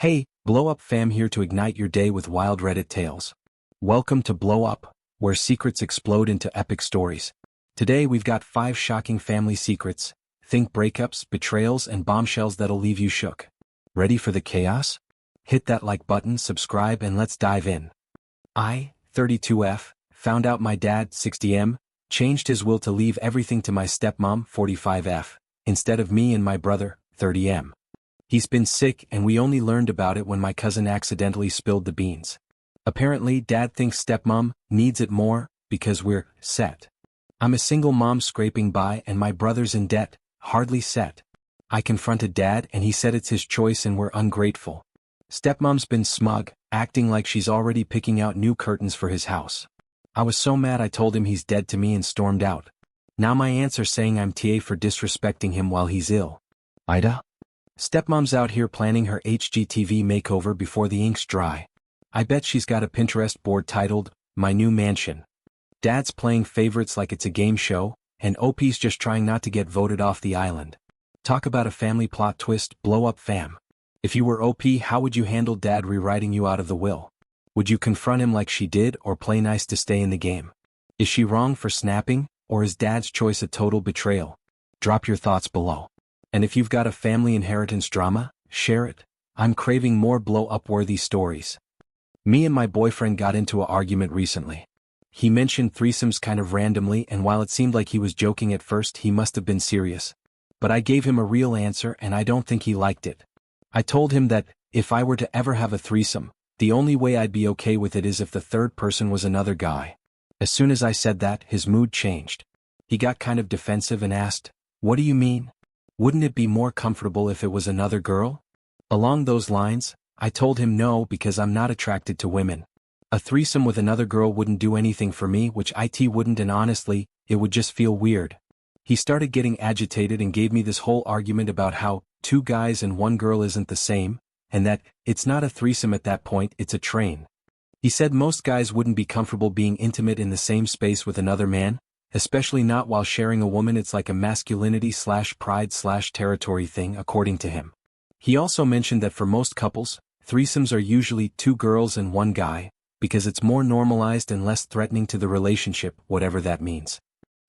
Hey, Blow Up fam, here to ignite your day with wild Reddit tales. Welcome to Blow Up, where secrets explode into epic stories. Today we've got 5 shocking family secrets. Think breakups, betrayals, and bombshells that'll leave you shook. Ready for the chaos? Hit that like button, subscribe, and let's dive in. I, 32F, found out my dad, 60M, changed his will to leave everything to my stepmom, 45F, instead of me and my brother, 30M. He's been sick and we only learned about it when my cousin accidentally spilled the beans. Apparently, Dad thinks stepmom needs it more because we're set. I'm a single mom scraping by and my brother's in debt, hardly set. I confronted Dad and he said it's his choice and we're ungrateful. Stepmom's been smug, acting like she's already picking out new curtains for his house. I was so mad I told him he's dead to me and stormed out. Now my aunts are saying I'm TA for disrespecting him while he's ill. AITA? Stepmom's out here planning her HGTV makeover before the ink's dry. I bet she's got a Pinterest board titled, My New Mansion. Dad's playing favorites like it's a game show, and OP's just trying not to get voted off the island. Talk about a family plot twist, Blow Up fam. If you were OP, how would you handle Dad rewriting you out of the will? Would you confront him like she did or play nice to stay in the game? Is she wrong for snapping, or is Dad's choice a total betrayal? Drop your thoughts below. And if you've got a family inheritance drama, share it. I'm craving more blow-up-worthy stories. Me and my boyfriend got into an argument recently. He mentioned threesomes kind of randomly, and while it seemed like he was joking at first, he must have been serious. But I gave him a real answer and I don't think he liked it. I told him that, if I were to ever have a threesome, the only way I'd be okay with it is if the third person was another guy. As soon as I said that, his mood changed. He got kind of defensive and asked, "What do you mean? Wouldn't it be more comfortable if it was another girl?" Along those lines, I told him no because I'm not attracted to women. A threesome with another girl wouldn't do anything for me, which IT wouldn't, and honestly, it would just feel weird. He started getting agitated and gave me this whole argument about how 2 guys and 1 girl isn't the same, and that it's not a threesome at that point, it's a train. He said most guys wouldn't be comfortable being intimate in the same space with another man, especially not while sharing a woman. It's like a masculinity/pride/territory thing, according to him. He also mentioned that for most couples, threesomes are usually 2 girls and 1 guy, because it's more normalized and less threatening to the relationship, whatever that means.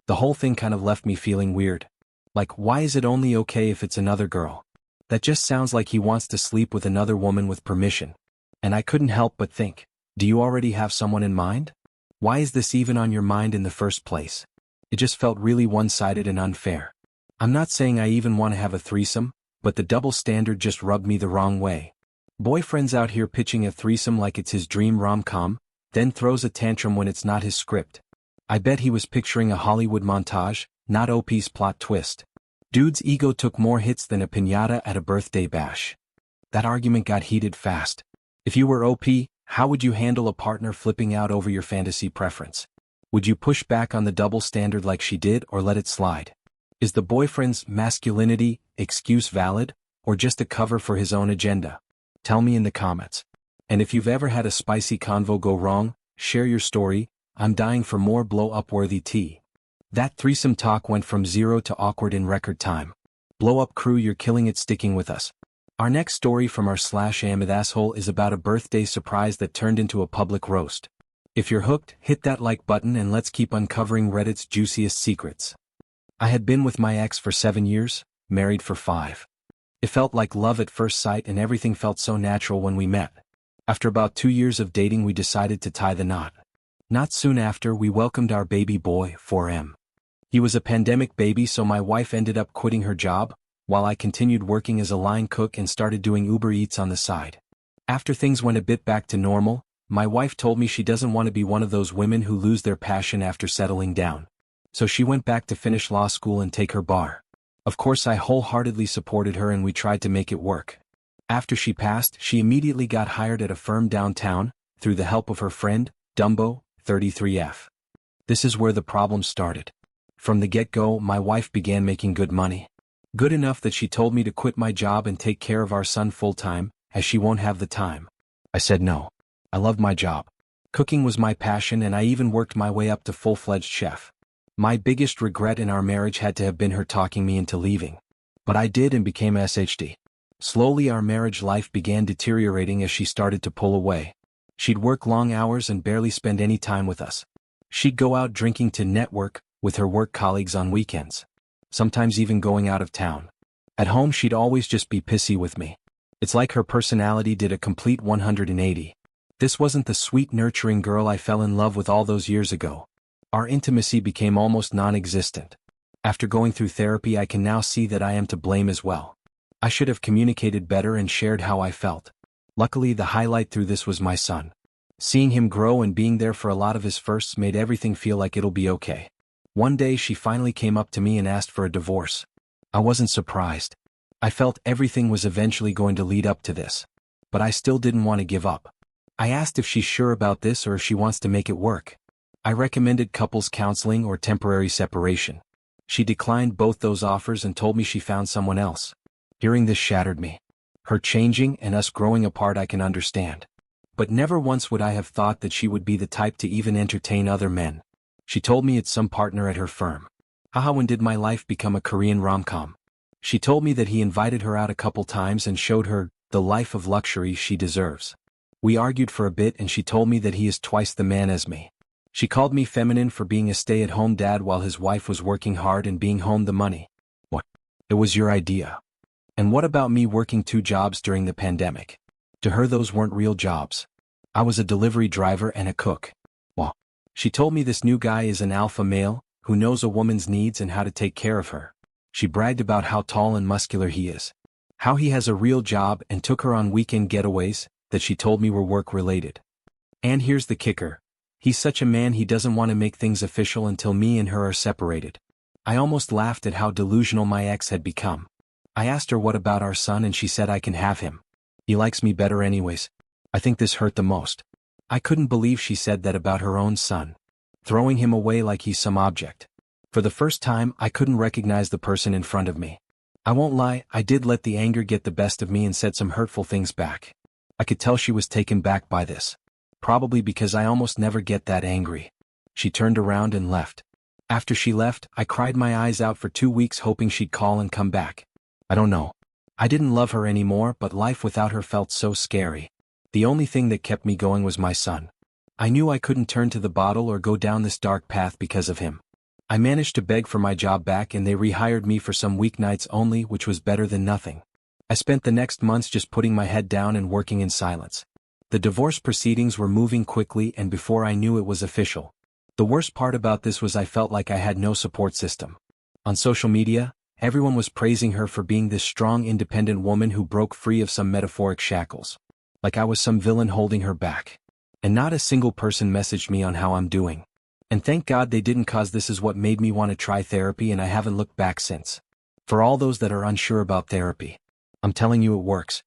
The whole thing kind of left me feeling weird. Like, why is it only okay if it's another girl? That just sounds like he wants to sleep with another woman with permission. And I couldn't help but think, do you already have someone in mind? Why is this even on your mind in the first place? It just felt really one-sided and unfair. I'm not saying I even want to have a threesome, but the double standard just rubbed me the wrong way. Boyfriend's out here pitching a threesome like it's his dream rom-com, then throws a tantrum when it's not his script. I bet he was picturing a Hollywood montage, not OP's plot twist. Dude's ego took more hits than a piñata at a birthday bash. That argument got heated fast. If you were OP, how would you handle a partner flipping out over your fantasy preference? Would you push back on the double standard like she did or let it slide? Is the boyfriend's masculinity excuse valid, or just a cover for his own agenda? Tell me in the comments. And if you've ever had a spicy convo go wrong, share your story. I'm dying for more blow-up-worthy tea. That threesome talk went from 0 to awkward in record time. Blow Up crew, you're killing it sticking with us. Our next story from our /AITAH is about a birthday surprise that turned into a public roast. If you're hooked, hit that like button and let's keep uncovering Reddit's juiciest secrets. I had been with my ex for 7 years, married for 5. It felt like love at first sight and everything felt so natural when we met. After about 2 years of dating, we decided to tie the knot. Not soon after, we welcomed our baby boy, 4M. He was a pandemic baby, so my wife ended up quitting her job, while I continued working as a line cook and started doing Uber Eats on the side. After things went a bit back to normal, my wife told me she doesn't want to be one of those women who lose their passion after settling down. So she went back to finish law school and take her bar. Of course, I wholeheartedly supported her and we tried to make it work. After she passed, she immediately got hired at a firm downtown, through the help of her friend, Dumbo, 33F. This is where the problem started. From the get-go, my wife began making good money. Good enough that she told me to quit my job and take care of our son full-time, as she won't have the time. I said no. I loved my job. Cooking was my passion and I even worked my way up to full-fledged chef. My biggest regret in our marriage had to have been her talking me into leaving. But I did and became a SHD. Slowly our marriage life began deteriorating as she started to pull away. She'd work long hours and barely spend any time with us. She'd go out drinking to network with her work colleagues on weekends, sometimes even going out of town. At home she'd always just be pissy with me. It's like her personality did a complete 180. This wasn't the sweet nurturing girl I fell in love with all those years ago. Our intimacy became almost non-existent. After going through therapy I can now see that I am to blame as well. I should have communicated better and shared how I felt. Luckily the highlight through this was my son. Seeing him grow and being there for a lot of his firsts made everything feel like it'll be okay. One day she finally came up to me and asked for a divorce. I wasn't surprised. I felt everything was eventually going to lead up to this. But I still didn't want to give up. I asked if she's sure about this or if she wants to make it work. I recommended couples counseling or temporary separation. She declined both those offers and told me she found someone else. Hearing this shattered me. Her changing and us growing apart I can understand. But never once would I have thought that she would be the type to even entertain other men. She told me it's some partner at her firm. Haha, when did my life become a Korean rom-com? She told me that he invited her out a couple times and showed her the life of luxury she deserves. We argued for a bit and she told me that he is twice the man as me. She called me feminine for being a stay-at-home dad while his wife was working hard and being home the money. What? It was your idea. And what about me working 2 jobs during the pandemic? To her those weren't real jobs. I was a delivery driver and a cook. Well, she told me this new guy is an alpha male, who knows a woman's needs and how to take care of her. She bragged about how tall and muscular he is. How he has a real job and took her on weekend getaways, that she told me were work-related. And here's the kicker. He's such a man he doesn't want to make things official until me and her are separated. I almost laughed at how delusional my ex had become. I asked her what about our son and she said I can have him. He likes me better anyways. I think this hurt the most. I couldn't believe she said that about her own son. Throwing him away like he's some object. For the first time I couldn't recognize the person in front of me. I won't lie, I did let the anger get the best of me and said some hurtful things back. I could tell she was taken back by this. Probably because I almost never get that angry. She turned around and left. After she left, I cried my eyes out for 2 weeks hoping she'd call and come back. I don't know. I didn't love her anymore, but life without her felt so scary. The only thing that kept me going was my son. I knew I couldn't turn to the bottle or go down this dark path because of him. I managed to beg for my job back and they rehired me for some weeknights only, which was better than nothing. I spent the next months just putting my head down and working in silence. The divorce proceedings were moving quickly and before I knew it was official. The worst part about this was I felt like I had no support system. On social media, everyone was praising her for being this strong independent woman who broke free of some metaphoric shackles. Like I was some villain holding her back. And not a single person messaged me on how I'm doing. And thank God they didn't, cause this is what made me want to try therapy and I haven't looked back since. For all those that are unsure about therapy, I'm telling you it works.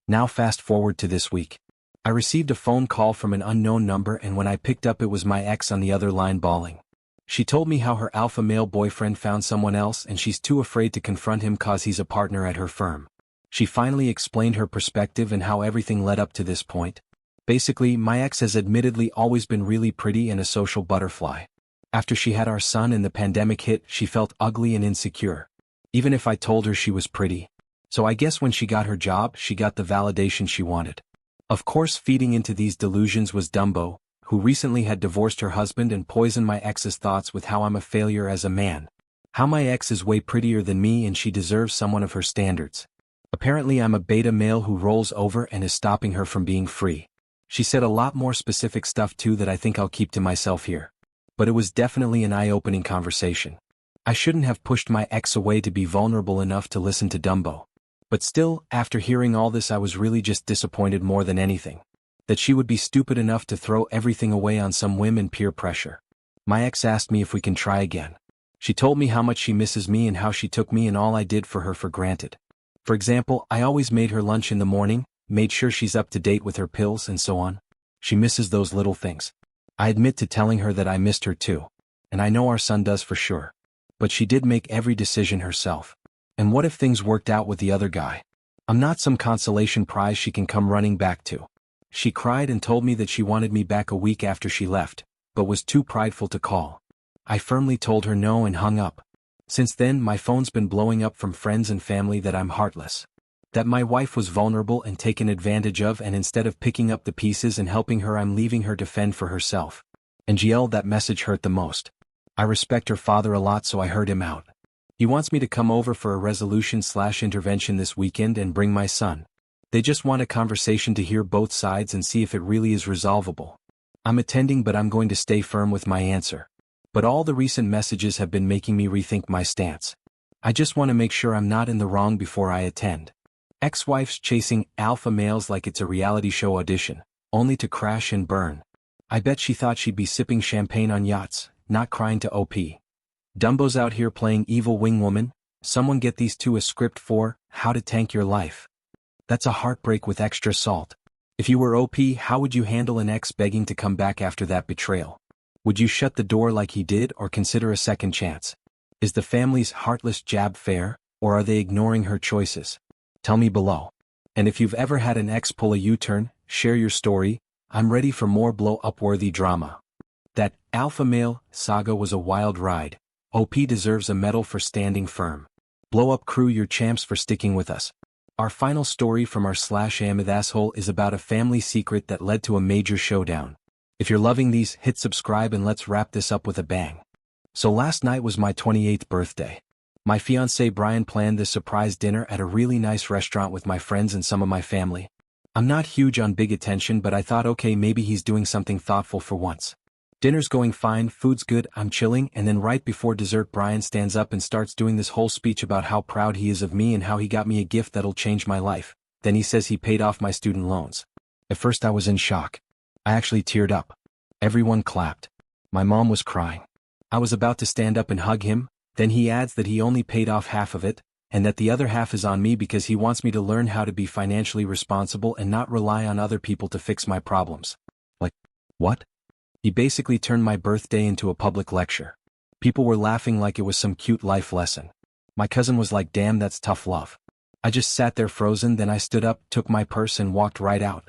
Now fast forward to this week. I received a phone call from an unknown number and when I picked up it was my ex on the other line bawling. She told me how her alpha male boyfriend found someone else and she's too afraid to confront him cause he's a partner at her firm. She finally explained her perspective and how everything led up to this point. Basically, my ex has admittedly always been really pretty and a social butterfly. After she had our son and the pandemic hit, she felt ugly and insecure. Even if I told her she was pretty. So I guess when she got her job, she got the validation she wanted. Of course, feeding into these delusions was Dumbo, who recently had divorced her husband and poisoned my ex's thoughts with how I'm a failure as a man. How my ex is way prettier than me and she deserves someone of her standards. Apparently I'm a beta male who rolls over and is stopping her from being free. She said a lot more specific stuff too that I think I'll keep to myself here. But it was definitely an eye-opening conversation. I shouldn't have pushed my ex away to be vulnerable enough to listen to Dumbo. But still, after hearing all this I was really just disappointed more than anything. That she would be stupid enough to throw everything away on some whim and peer pressure. My ex asked me if we can try again. She told me how much she misses me and how she took me and all I did for her for granted. For example, I always made her lunch in the morning, made sure she's up to date with her pills and so on. She misses those little things. I admit to telling her that I missed her too. And I know our son does for sure. But she did make every decision herself. And what if things worked out with the other guy? I'm not some consolation prize she can come running back to. She cried and told me that she wanted me back a week after she left, but was too prideful to call. I firmly told her no and hung up. Since then my phone's been blowing up from friends and family that I'm heartless. That my wife was vulnerable and taken advantage of, and instead of picking up the pieces and helping her, I'm leaving her to fend for herself. And GL, that message hurt the most. I respect her father a lot, so I heard him out. He wants me to come over for a resolution/intervention this weekend and bring my son. They just want a conversation to hear both sides and see if it really is resolvable. I'm attending, but I'm going to stay firm with my answer. But all the recent messages have been making me rethink my stance. I just want to make sure I'm not in the wrong before I attend. Ex-wife's chasing alpha males like it's a reality show audition, only to crash and burn. I bet she thought she'd be sipping champagne on yachts, not crying to OP. Dumbo's out here playing evil wingwoman. Someone get these two a script for How to Tank Your Life. That's a heartbreak with extra salt. If you were OP, how would you handle an ex begging to come back after that betrayal? Would you shut the door like he did or consider a second chance? Is the family's heartless jab fair, or are they ignoring her choices? Tell me below. And if you've ever had an ex pull a U-turn, share your story. I'm ready for more blow-up-worthy drama. That alpha male saga was a wild ride. OP deserves a medal for standing firm. Blow Up crew, you're champs for sticking with us. Our final story from our /AITAH is about a family secret that led to a major showdown. If you're loving these, hit subscribe and let's wrap this up with a bang. So last night was my 28th birthday. My fiancé Brian planned this surprise dinner at a really nice restaurant with my friends and some of my family. I'm not huge on big attention, but I thought, okay, maybe he's doing something thoughtful for once. Dinner's going fine, food's good, I'm chilling, and then right before dessert Brian stands up and starts doing this whole speech about how proud he is of me and how he got me a gift that'll change my life. Then he says he paid off my student loans. At first I was in shock. I actually teared up. Everyone clapped. My mom was crying. I was about to stand up and hug him, then he adds that he only paid off half of it, and that the other half is on me because he wants me to learn how to be financially responsible and not rely on other people to fix my problems. Like, what? He basically turned my birthday into a public lecture. People were laughing like it was some cute life lesson. My cousin was like, damn, that's tough love. I just sat there frozen, then I stood up, took my purse and walked right out.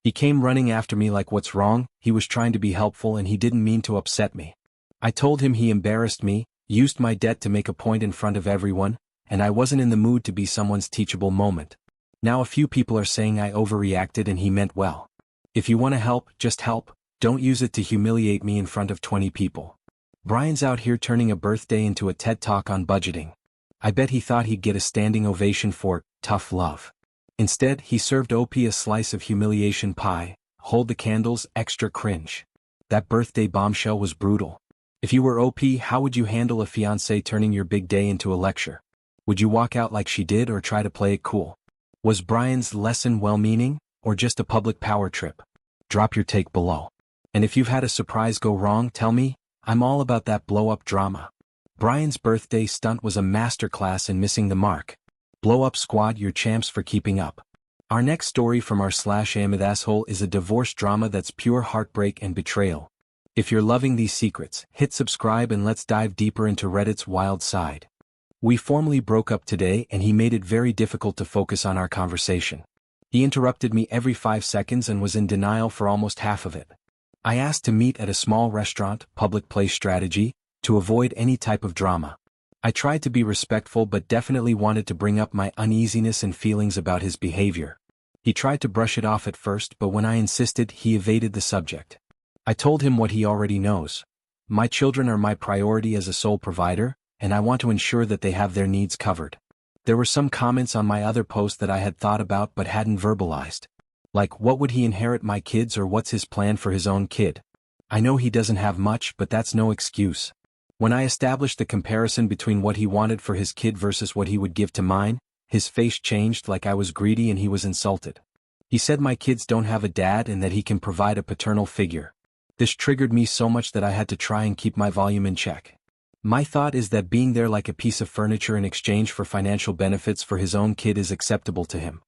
He came running after me like, what's wrong? He was trying to be helpful and he didn't mean to upset me. I told him he embarrassed me, used my debt to make a point in front of everyone, and I wasn't in the mood to be someone's teachable moment. Now a few people are saying I overreacted and he meant well. If you want to help, just help. Don't use it to humiliate me in front of 20 people. Brian's out here turning a birthday into a TED Talk on budgeting. I bet he thought he'd get a standing ovation for tough love. Instead, he served OP a slice of humiliation pie. Hold the candles, extra cringe. That birthday bombshell was brutal. If you were OP, how would you handle a fiancé turning your big day into a lecture? Would you walk out like she did or try to play it cool? Was Brian's lesson well-meaning, or just a public power trip? Drop your take below. And if you've had a surprise go wrong, tell me. I'm all about that blow-up drama. Brian's birthday stunt was a masterclass in missing the mark. Blow Up squad, you're champs for keeping up. Our next story from our /AITAH is a divorce drama that's pure heartbreak and betrayal. If you're loving these secrets, hit subscribe and let's dive deeper into Reddit's wild side. We formally broke up today and he made it very difficult to focus on our conversation. He interrupted me every 5 seconds and was in denial for almost half of it. I asked to meet at a small restaurant, public place strategy, to avoid any type of drama. I tried to be respectful but definitely wanted to bring up my uneasiness and feelings about his behavior. He tried to brush it off at first, but when I insisted, he evaded the subject. I told him what he already knows. My children are my priority as a sole provider, and I want to ensure that they have their needs covered. There were some comments on my other post that I had thought about but hadn't verbalized. Like, what would he inherit my kids, or what's his plan for his own kid? I know he doesn't have much, but that's no excuse. When I established the comparison between what he wanted for his kid versus what he would give to mine, his face changed like I was greedy and he was insulted. He said my kids don't have a dad and that he can provide a paternal figure. This triggered me so much that I had to try and keep my volume in check. My thought is that being there like a piece of furniture in exchange for financial benefits for his own kid is acceptable to him.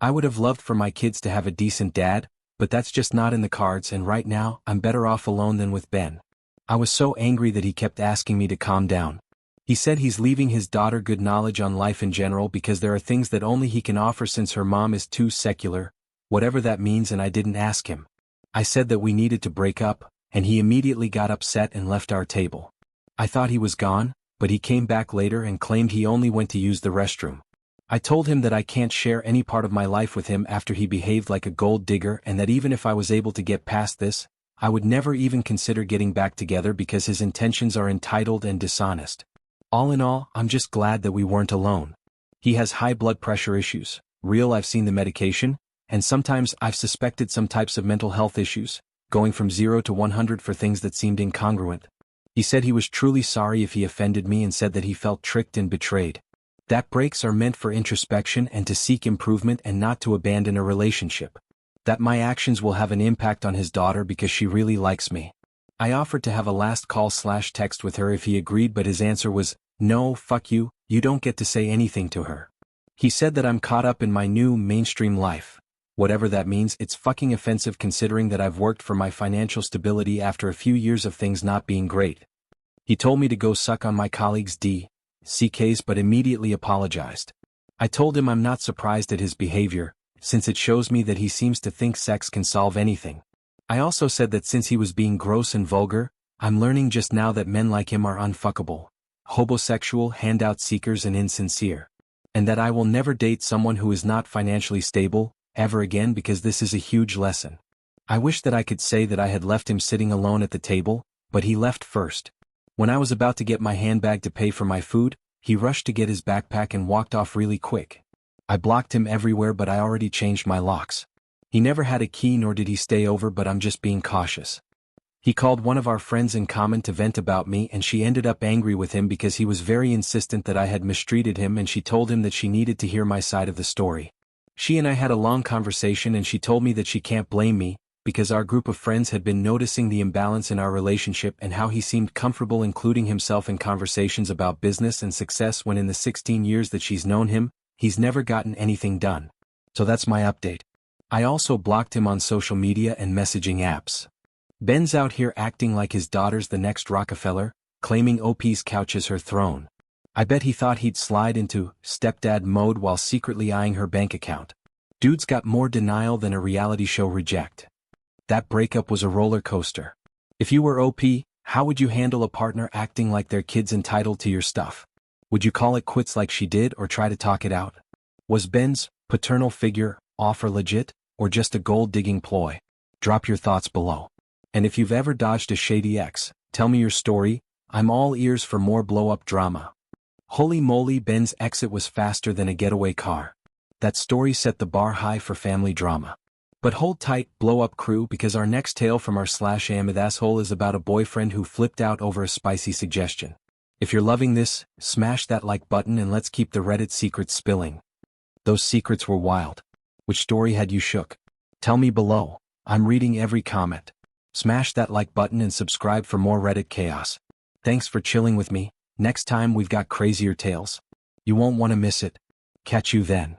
I would have loved for my kids to have a decent dad, but that's just not in the cards, and right now, I'm better off alone than with Ben. I was so angry that he kept asking me to calm down. He said he's leaving his daughter good knowledge on life in general because there are things that only he can offer since her mom is too secular, whatever that means, and I didn't ask him. I said that we needed to break up, and he immediately got upset and left our table. I thought he was gone, but he came back later and claimed he only went to use the restroom. I told him that I can't share any part of my life with him after he behaved like a gold digger, and that even if I was able to get past this, I would never even consider getting back together because his intentions are entitled and dishonest. All in all, I'm just glad that we weren't alone. He has high blood pressure issues, real. I've seen the medication, and sometimes I've suspected some types of mental health issues, going from 0 to 100 for things that seemed incongruent. He said he was truly sorry if he offended me and said that he felt tricked and betrayed. That breaks are meant for introspection and to seek improvement and not to abandon a relationship. That my actions will have an impact on his daughter because she really likes me. I offered to have a last call/text with her if he agreed, but his answer was, "No, fuck you, you don't get to say anything to her." He said that I'm caught up in my new mainstream life. Whatever that means, it's fucking offensive considering that I've worked for my financial stability after a few years of things not being great. He told me to go suck on my colleagues' DCKs but immediately apologized. I told him I'm not surprised at his behavior, since it shows me that he seems to think sex can solve anything. I also said that since he was being gross and vulgar, I'm learning just now that men like him are unfuckable, homosexual, handout seekers and insincere. And that I will never date someone who is not financially stable, ever again, because this is a huge lesson. I wish that I could say that I had left him sitting alone at the table, but he left first. When I was about to get my handbag to pay for my food, he rushed to get his backpack and walked off really quick. I blocked him everywhere, but I already changed my locks. He never had a key nor did he stay over, but I'm just being cautious. He called one of our friends in common to vent about me, and she ended up angry with him because he was very insistent that I had mistreated him, and she told him that she needed to hear my side of the story. She and I had a long conversation and she told me that she can't blame me, because our group of friends had been noticing the imbalance in our relationship and how he seemed comfortable including himself in conversations about business and success when in the 16 years that she's known him, he's never gotten anything done. So that's my update. I also blocked him on social media and messaging apps. Ben's out here acting like his daughter's the next Rockefeller, claiming OP's couch is her throne. I bet he thought he'd slide into stepdad mode while secretly eyeing her bank account. Dude's got more denial than a reality show reject. That breakup was a roller coaster. If you were OP, how would you handle a partner acting like their kid's entitled to your stuff? Would you call it quits like she did or try to talk it out? Was Ben's paternal figure offer legit, or just a gold-digging ploy? Drop your thoughts below. And if you've ever dodged a shady ex, tell me your story. I'm all ears for more blow-up drama. Holy moly, Ben's exit was faster than a getaway car. That story set the bar high for family drama. But hold tight, blow-up crew, because our next tale from our /AITAH is about a boyfriend who flipped out over a spicy suggestion. If you're loving this, smash that like button and let's keep the Reddit secrets spilling. Those secrets were wild. Which story had you shook? Tell me below. I'm reading every comment. Smash that like button and subscribe for more Reddit chaos. Thanks for chilling with me. Next time we've got crazier tales. You won't want to miss it. Catch you then.